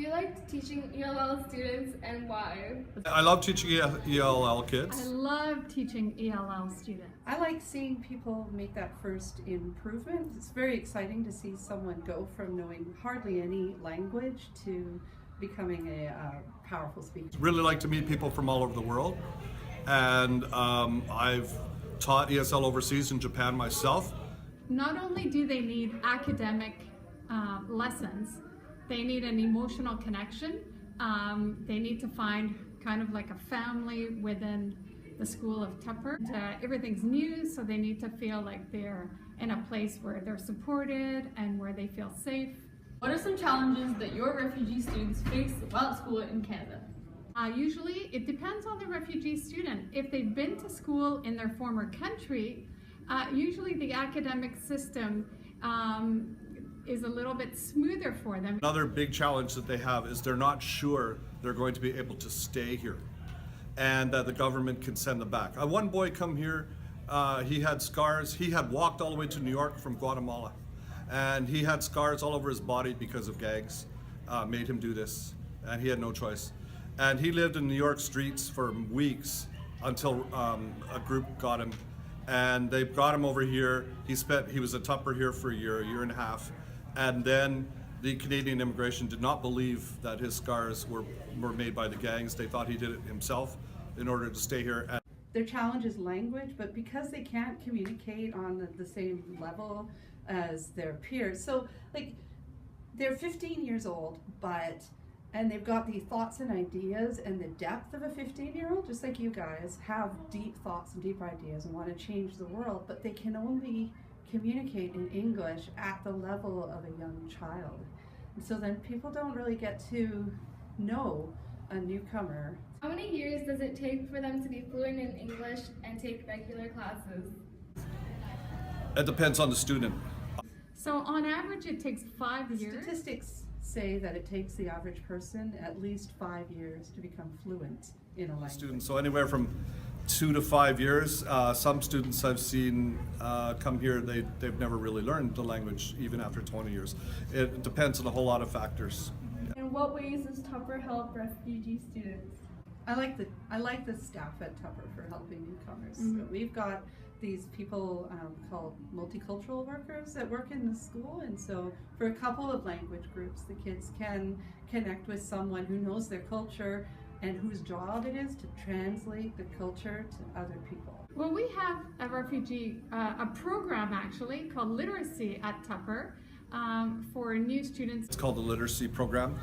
you like teaching ELL students and why? I love teaching ELL I kids. love teaching ELL students. I like seeing people make that first improvement. It's very exciting to see someone go from knowing hardly any language to becoming a powerful speaker. Really like to meet people from all over the world. And I've taught ESL overseas in Japan myself. Not only do they need academic lessons, they need an emotional connection. They need to find kind of like a family within the School of Tupper. Everything's new, so they need to feel like they're in a place where they're supported and where they feel safe. What are some challenges that your refugee students face while at school in Canada? Usually, it depends on the refugee student. If they've been to school in their former country, usually the academic system is a little bit smoother for them. Another big challenge that they have is they're not sure they're going to be able to stay here and that the government can send them back. One boy come here, he had scars. He had walked all the way to New York from Guatemala, and he had scars all over his body because of gangs made him do this, and he had no choice. And he lived in New York streets for weeks until a group got him, and they brought him over here. He was a Tupper here for a year and a half, and then the Canadian immigration did not believe that his scars were made by the gangs. They thought he did it himself in order to stay here. And Their challenge is language, but because they can't communicate on the same level as their peers, so like they're 15 years old, and they've got the thoughts and ideas and the depth of a 15-year-old, just like you guys have deep thoughts and deep ideas and want to change the world, but they can only communicate in English at the level of a young child. And so then people don't really get to know a newcomer. How many years does it take for them to be fluent in English and take regular classes? it depends on the student. So on average, it takes 5 years. Statistics say that it takes the average person at least 5 years to become fluent in a language. So anywhere from 2 to 5 years. Some students I've seen come here, they've never really learned the language even after 20 years. It depends on a whole lot of factors. In what ways does Tupper help refugee students? I like the staff at Tupper for helping newcomers. So we've got these people called multicultural workers that work in the school, and so for a couple of language groups, the kids can connect with someone who knows their culture and whose job it is to translate the culture to other people. Well, we have a refugee, a program actually called Literacy at Tupper for new students. It's called the Literacy Program.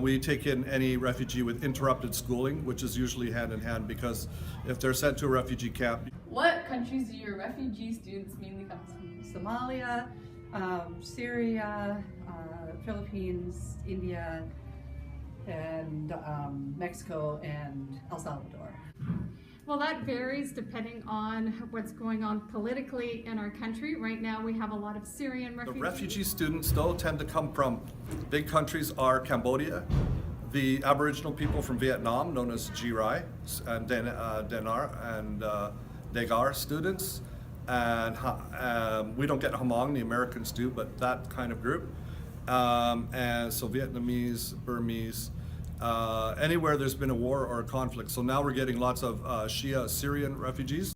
We take in any refugee with interrupted schooling, which is usually hand in hand, because if they're sent to a refugee camp. What countries do your refugee students mainly come to? Somalia, Syria, Philippines, India, and Mexico and El Salvador. Well, that varies depending on what's going on politically in our country. Right now we have a lot of Syrian The refugees. refugee students, though, tend to come from big countries are Cambodia, the Aboriginal people from Vietnam, known as Girai, and Denar and Degar students, and we don't get Hmong, the Americans do, but that kind of group. And so Vietnamese, Burmese, anywhere there's been a war or a conflict. So now we're getting lots of Shia Syrian refugees.